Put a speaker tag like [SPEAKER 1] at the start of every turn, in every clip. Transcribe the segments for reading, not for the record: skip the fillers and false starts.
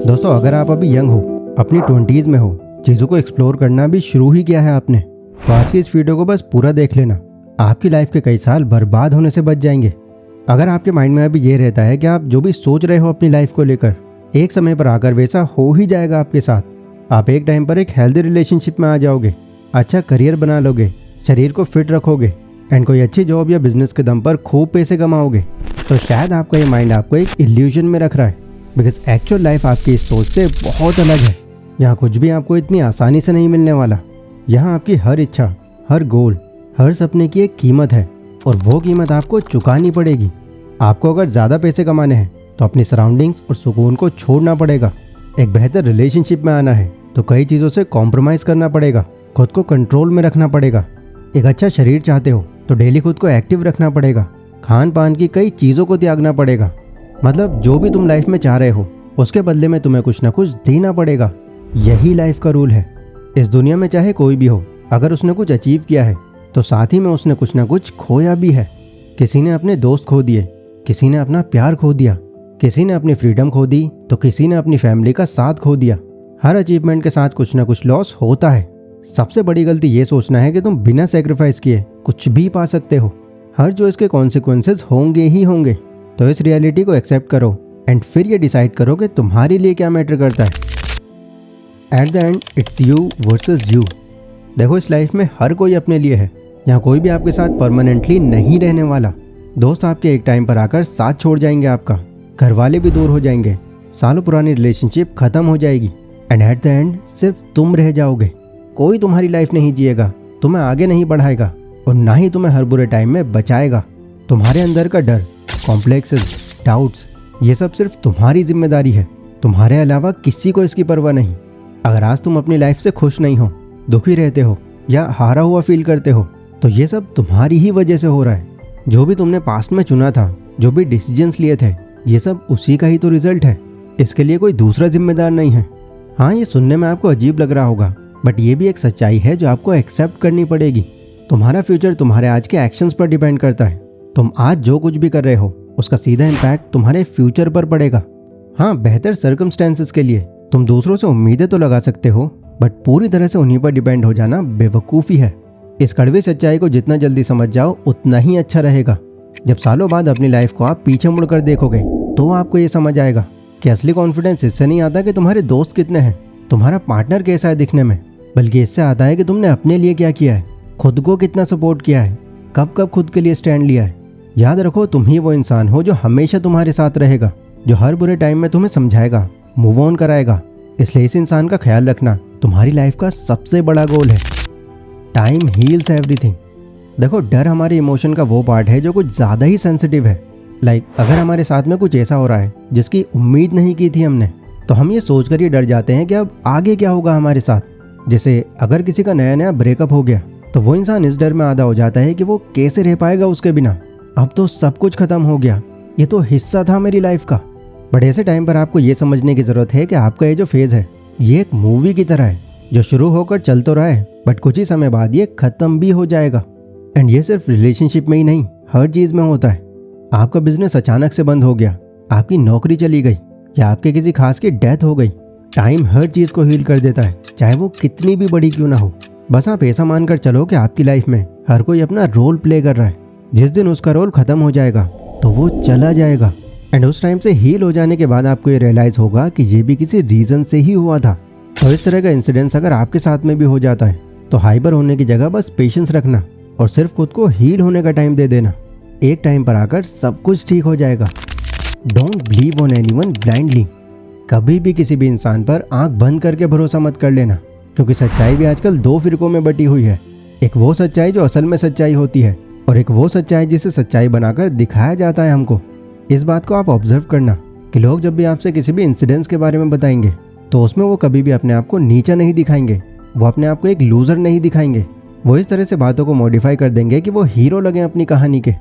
[SPEAKER 1] दोस्तों, अगर आप अभी यंग हो, अपनी 20s में हो, चीज़ों को एक्सप्लोर करना भी शुरू ही किया है आपने, तो आज की इस वीडियो को बस पूरा देख लेना। आपकी लाइफ के कई साल बर्बाद होने से बच जाएंगे। अगर आपके माइंड में अभी ये रहता है कि आप जो भी सोच रहे हो अपनी लाइफ को लेकर, एक समय पर आकर वैसा हो ही जाएगा आपके साथ। आप एक टाइम पर एक हेल्दी रिलेशनशिप में आ जाओगे, अच्छा करियर बना लोगे, शरीर को फिट रखोगे एंड कोई अच्छी जॉब या बिजनेस के दम पर खूब पैसे कमाओगे, तो शायद आपका ये माइंड आपको एक इल्यूजन में रख रहा है। बिकॉज एक्चुअल लाइफ आपकी इस सोच से बहुत अलग है। यहाँ कुछ भी आपको इतनी आसानी से नहीं मिलने वाला। यहाँ आपकी हर इच्छा, हर गोल, हर सपने की एक कीमत है और वो कीमत आपको चुकानी पड़ेगी। आपको अगर ज़्यादा पैसे कमाने हैं तो अपनी सराउंडिंग्स और सुकून को छोड़ना पड़ेगा। एक बेहतर रिलेशनशिप में आना है तो कई चीज़ों से कॉम्प्रोमाइज़ करना पड़ेगा, खुद को कंट्रोल में रखना पड़ेगा। एक अच्छा शरीर चाहते हो तो डेली खुद को एक्टिव रखना पड़ेगा, खान पान की कई चीज़ों को त्यागना पड़ेगा। मतलब जो भी तुम लाइफ में चाह रहे हो उसके बदले में तुम्हें कुछ ना कुछ देना पड़ेगा। यही लाइफ का रूल है। इस दुनिया में चाहे कोई भी हो, अगर उसने कुछ अचीव किया है तो साथ ही में उसने कुछ ना कुछ खोया भी है। किसी ने अपने दोस्त खो दिए, किसी ने अपना प्यार खो दिया, किसी ने अपनी फ्रीडम खो दी, तो किसी ने अपनी फैमिली का साथ खो दिया। हर अचीवमेंट के साथ कुछ ना कुछ लॉस होता है। सबसे बड़ी गलती ये सोचना है कि तुम बिना सेक्रीफाइस किए कुछ भी पा सकते हो। हर जो इसके कॉन्सिक्वेंसेस होंगे ही होंगे। तो इस रियलिटी को एक्सेप्ट करो एंड फिर ये डिसाइड करो कि तुम्हारे लिए क्या मैटर करता है। At the end it's you versus you. देखो, इस लाइफ में हर कोई अपने लिए है। यहाँ कोई भी आपके साथ परमानेंटली नहीं रहने वाला। दोस्त आपके एक टाइम पर आकर साथ छोड़ जाएंगे आपका, घर वाले भी दूर हो जाएंगे, सालों पुरानी रिलेशनशिप खत्म हो जाएगी एंड एट द एंड सिर्फ तुम रह जाओगे। कोई तुम्हारी लाइफ नहीं जिएगा, तुम्हें आगे नहीं बढ़ाएगा और ना ही तुम्हें हर बुरे टाइम में बचाएगा। तुम्हारे अंदर का डर, कॉम्प्लेक्सेस, डाउट्स, ये सब सिर्फ तुम्हारी जिम्मेदारी है। तुम्हारे अलावा किसी को इसकी परवाह नहीं। अगर आज तुम अपनी लाइफ से खुश नहीं हो, दुखी रहते हो या हारा हुआ फील करते हो, तो ये सब तुम्हारी ही वजह से हो रहा है। जो भी तुमने पास्ट में चुना था, जो भी डिसीजंस लिए थे, ये सब उसी का ही तो रिजल्ट है। इसके लिए कोई दूसरा जिम्मेदार नहीं है। हाँ, ये सुनने में आपको अजीब लग रहा होगा, बट ये भी एक सच्चाई है जो आपको एक्सेप्ट करनी पड़ेगी। तुम्हारा फ्यूचर तुम्हारे आज के एक्शंस पर डिपेंड करता है। तुम आज जो कुछ भी कर रहे हो उसका सीधा इम्पैक्ट तुम्हारे फ्यूचर पर पड़ेगा। हाँ, बेहतर सर्कमस्टेंसेस के लिए तुम दूसरों से उम्मीदें तो लगा सकते हो, बट पूरी तरह से उन्हीं पर डिपेंड हो जाना बेवकूफ़ी है। इस कड़वी सच्चाई को जितना जल्दी समझ जाओ उतना ही अच्छा रहेगा। जब सालों बाद अपनी लाइफ को आप पीछे मुड़कर देखोगे तो आपको ये समझ आएगा कि असली कॉन्फिडेंस इससे नहीं आता कि तुम्हारे दोस्त कितने हैं, तुम्हारा पार्टनर कैसा है दिखने में, बल्कि इससे आता है कि तुमने अपने लिए क्या किया है, खुद को कितना सपोर्ट किया है, कब कब खुद के लिए स्टैंड लिया है। याद रखो, तुम ही वो इंसान हो जो हमेशा तुम्हारे साथ रहेगा, जो हर बुरे टाइम में तुम्हें समझाएगा, मूव ऑन कराएगा। इसलिए इस इंसान का ख्याल रखना तुम्हारी लाइफ का सबसे बड़ा गोल है। Time heals everything. देखो, डर हमारे इमोशन का वो पार्ट है जो कुछ ज़्यादा ही सेंसिटिव है। अगर हमारे साथ में कुछ ऐसा हो रहा है जिसकी उम्मीद नहीं की थी हमने, तो हम ये सोच कर ये डर जाते हैं कि अब आगे क्या होगा हमारे साथ। जैसे अगर किसी का नया नया ब्रेकअप हो गया तो वो इंसान इस डर में आधा हो जाता है कि वो कैसे रह पाएगा उसके बिना। अब तो सब कुछ खत्म हो गया, ये तो हिस्सा था मेरी लाइफ का। बट ऐसे टाइम पर आपको ये समझने की ज़रूरत है कि आपका ये जो फेज़ है ये एक मूवी की तरह है जो शुरू होकर चल तो रहा है, बट कुछ ही समय बाद ये ख़त्म भी हो जाएगा। एंड ये सिर्फ रिलेशनशिप में ही नहीं, हर चीज़ में होता है। आपका बिजनेस अचानक से बंद हो गया, आपकी नौकरी चली गई या आपके किसी खास की डेथ हो गई, टाइम हर चीज़ को हील कर देता है, चाहे वो कितनी भी बड़ी क्यों ना हो। बस आप ऐसा मानकर चलो कि आपकी लाइफ में हर कोई अपना रोल प्ले कर रहा है। जिस दिन उसका रोल ख़त्म हो जाएगा तो वो चला जाएगा एंड उस टाइम से हील हो जाने के बाद आपको ये रियलाइज़ होगा कि ये भी किसी रीज़न से ही हुआ था। तो इस तरह का इंसिडेंस अगर आपके साथ में भी हो जाता है तो हाइपर होने की जगह बस पेशेंस रखना और सिर्फ खुद को हील होने का टाइम दे देना। एक टाइम पर आकर सब कुछ ठीक हो जाएगा। Don't believe on anyone blindly. कभी भी किसी भी इंसान पर आंख बंद करके भरोसा मत कर लेना, क्योंकि सच्चाई भी आजकल दो फिरकों में बटी हुई है। एक वो सच्चाई जो असल में सच्चाई होती है और एक वो सच्चाई जिसे सच्चाई बनाकर दिखाया जाता है हमको। इस बात को आप ऑब्जर्व करना कि लोग जब भी आपसे किसी भी इंसिडेंट्स के बारे में बताएंगे तो उसमें वो कभी भी अपने आप को नीचा नहीं दिखाएंगे, वो अपने आप को एक लूज़र नहीं दिखाएंगे। वो इस तरह से बातों को मॉडिफाई कर देंगे कि वो हीरो लगें अपनी कहानी के।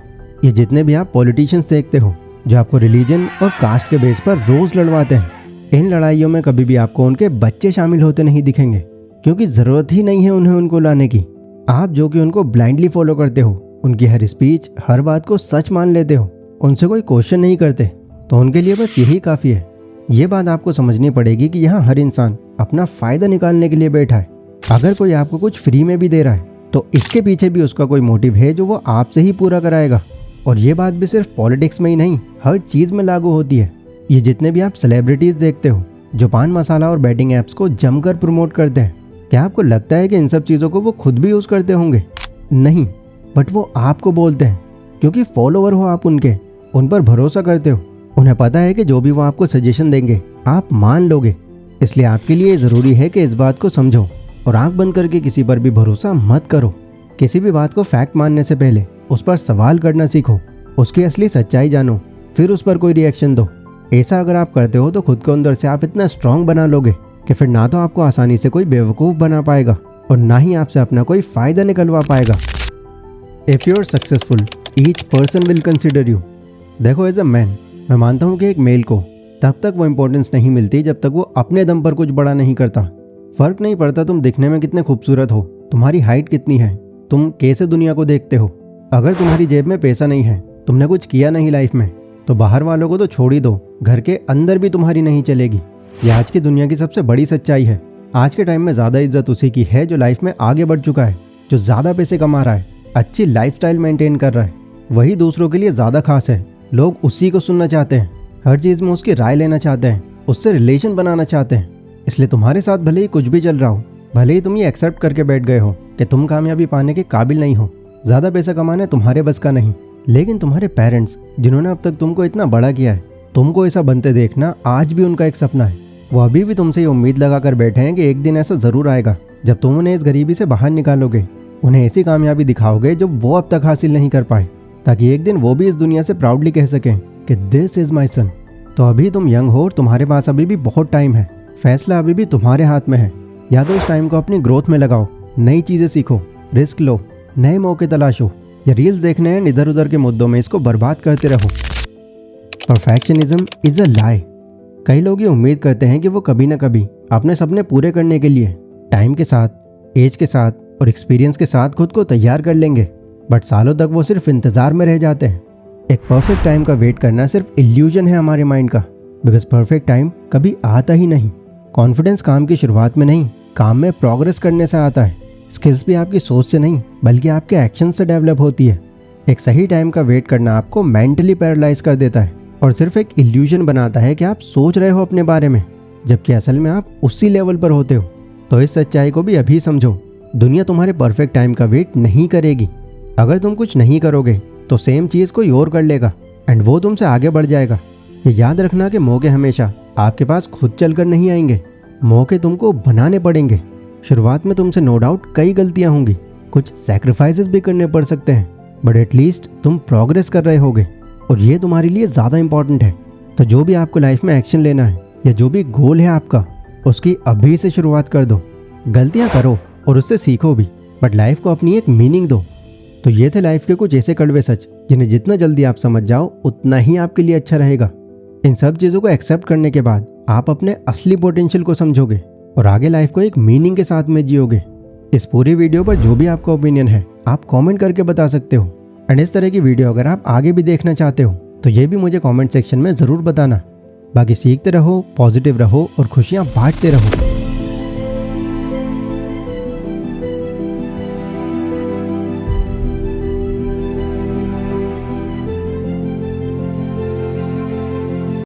[SPEAKER 1] ये जितने भी आप पॉलिटिशियंस देखते हो जो आपको रिलीजन और कास्ट के बेस पर रोज़ लड़वाते हैं, इन लड़ाइयों में कभी भी आपको उनके बच्चे शामिल होते नहीं दिखेंगे, क्योंकि ज़रूरत ही नहीं है उन्हें उनको लाने की। आप जो कि उनको ब्लाइंडली फॉलो करते हो, उनकी हर स्पीच, हर बात को सच मान लेते हो, उनसे कोई क्वेश्चन नहीं करते, तो उनके लिए बस यही काफ़ी है। ये बात आपको समझनी पड़ेगी कि यहाँ हर इंसान अपना फ़ायदा निकालने के लिए बैठा है। अगर कोई आपको कुछ फ्री में भी दे रहा है तो इसके पीछे भी उसका कोई मोटिव है जो वो आपसे ही पूरा कराएगा। और ये बात भी सिर्फ पॉलिटिक्स में ही नहीं, हर चीज़ में लागू होती है। ये जितने भी आप सेलिब्रिटीज़ देखते हो जो पान मसाला और बैटिंग ऐप्स को जमकर प्रमोट करते हैं, क्या आपको लगता है कि इन सब चीज़ों को वो खुद भी यूज़ करते होंगे? नहीं, बट वो आपको बोलते हैं क्योंकि फॉलोवर हो आप उनके, उन पर भरोसा करते हो। उन्हें पता है कि जो भी वो आपको सजेशन देंगे आप मान लोगे। इसलिए आपके लिए ज़रूरी है कि इस बात को समझो और आंख बंद करके किसी पर भी भरोसा मत करो। किसी भी बात को फैक्ट मानने से पहले उस पर सवाल करना सीखो, उसकी असली सच्चाई जानो, फिर उस पर कोई रिएक्शन दो। ऐसा अगर आप करते हो तो खुद को अंदर से आप इतना स्ट्रांग बना लोगे कि फिर ना तो आपको आसानी से कोई बेवकूफ़ बना पाएगा और ना ही आपसे अपना कोई फ़ायदा निकलवा पाएगा। If you are successful each person will consider you. देखो, एज अ मैन मैं मानता हूँ कि एक मेल को तब तक वो इम्पोर्टेंस नहीं मिलती जब तक वो अपने दम पर कुछ बड़ा नहीं करता। फ़र्क नहीं पड़ता तुम दिखने में कितने खूबसूरत हो, तुम्हारी हाइट कितनी है, तुम कैसे दुनिया को देखते हो। अगर तुम्हारी जेब में पैसा नहीं है, तुमने कुछ किया नहीं लाइफ में, तो बाहर वालों को तो छोड़ ही दो, घर के अंदर भी तुम्हारी नहीं चलेगी। ये आज की दुनिया की सबसे बड़ी सच्चाई है। आज के टाइम में ज़्यादा इज्जत उसी की है जो लाइफ में आगे बढ़ चुका है, जो ज़्यादा पैसे कमा रहा है, अच्छी लाइफस्टाइल मेंटेन कर रहा है। वही दूसरों के लिए ज़्यादा खास है। लोग उसी को सुनना चाहते हैं, हर चीज़ में उसकी राय लेना चाहते हैं, उससे रिलेशन बनाना चाहते हैं। इसलिए तुम्हारे साथ भले ही कुछ भी चल रहा हो, भले ही तुम ये एक्सेप्ट करके बैठ गए हो कि तुम कामयाबी पाने के काबिल नहीं हो, ज़्यादा पैसा कमाना तुम्हारे बस का नहीं, लेकिन तुम्हारे पेरेंट्स जिन्होंने अब तक तुमको इतना बड़ा किया है, तुमको ऐसा बनते देखना आज भी उनका एक सपना है। वो अभी भी तुमसे ये उम्मीद लगा कर बैठे हैं कि एक दिन ऐसा ज़रूर आएगा जब तुम उन्हें इस गरीबी से बाहर निकालोगे, उन्हें ऐसी कामयाबी दिखाओगे जो वो अब तक हासिल नहीं कर पाए, ताकि एक दिन वो भी इस दुनिया से प्राउडली कह सकें कि दिस इज़ माई सन। तो अभी तुम यंग हो और तुम्हारे पास अभी भी बहुत टाइम है, फैसला अभी भी तुम्हारे हाथ में है। या तो इस टाइम को अपनी ग्रोथ में लगाओ, नई चीज़ें सीखो, रिस्क लो, नए मौके तलाशो, या रील्स देखने हैं इधर उधर के मुद्दों में इसको बर्बाद करते रहो। परफेक्शनिज्म इज़ अ लाई। कई लोग ये उम्मीद करते हैं कि वो कभी ना कभी अपने सपने पूरे करने के लिए टाइम के साथ, एज के साथ और एक्सपीरियंस के साथ खुद को तैयार कर लेंगे, बट सालों तक वो सिर्फ इंतज़ार में रह जाते हैं। एक परफेक्ट टाइम का वेट करना सिर्फ इल्यूजन है हमारे माइंड का, बिकॉज परफेक्ट टाइम कभी आता ही नहीं। कॉन्फिडेंस काम की शुरुआत में नहीं, काम में प्रोग्रेस करने से आता है। स्किल्स भी आपकी सोच से नहीं बल्कि आपके एक्शन से डेवलप होती है। एक सही टाइम का वेट करना आपको मेंटली पैरालाइज कर देता है और सिर्फ एक इल्यूजन बनाता है कि आप सोच रहे हो अपने बारे में, जबकि असल में आप उसी लेवल पर होते हो। तो इस सच्चाई को भी अभी समझो, दुनिया तुम्हारे परफेक्ट टाइम का वेट नहीं करेगी। अगर तुम कुछ नहीं करोगे तो सेम चीज़ कोई और कर लेगा एंड वो तुमसे आगे बढ़ जाएगा। ये याद रखना कि मौके हमेशा आपके पास खुद चलकर नहीं आएंगे, मौके तुमको बनाने पड़ेंगे। शुरुआत में तुमसे नो डाउट कई गलतियां होंगी, कुछ सैक्रिफाइसेस भी करने पड़ सकते हैं, बट एटलीस्ट तुम प्रोग्रेस कर रहे होगे और ये तुम्हारे लिए ज़्यादा इंपॉर्टेंट है। तो जो भी आपको लाइफ में एक्शन लेना है या जो भी गोल है आपका, उसकी अभी से शुरुआत कर दो। गलतियाँ करो और उससे सीखो भी, बट लाइफ को अपनी एक मीनिंग दो। तो ये थे लाइफ के कुछ ऐसे कड़वे सच जिन्हें जितना जल्दी आप समझ जाओ उतना ही आपके लिए अच्छा रहेगा। इन सब चीज़ों को एक्सेप्ट करने के बाद आप अपने असली पोटेंशियल को समझोगे और आगे लाइफ को एक मीनिंग के साथ में जियोगे। इस पूरी वीडियो पर जो भी आपका ओपिनियन है आप कमेंट करके बता सकते हो। एंड इस तरह की वीडियो अगर आप आगे भी देखना चाहते हो तो ये भी मुझे कमेंट सेक्शन में ज़रूर बताना। बाकी सीखते रहो, पॉजिटिव रहो और खुशियाँ बांटते रहो।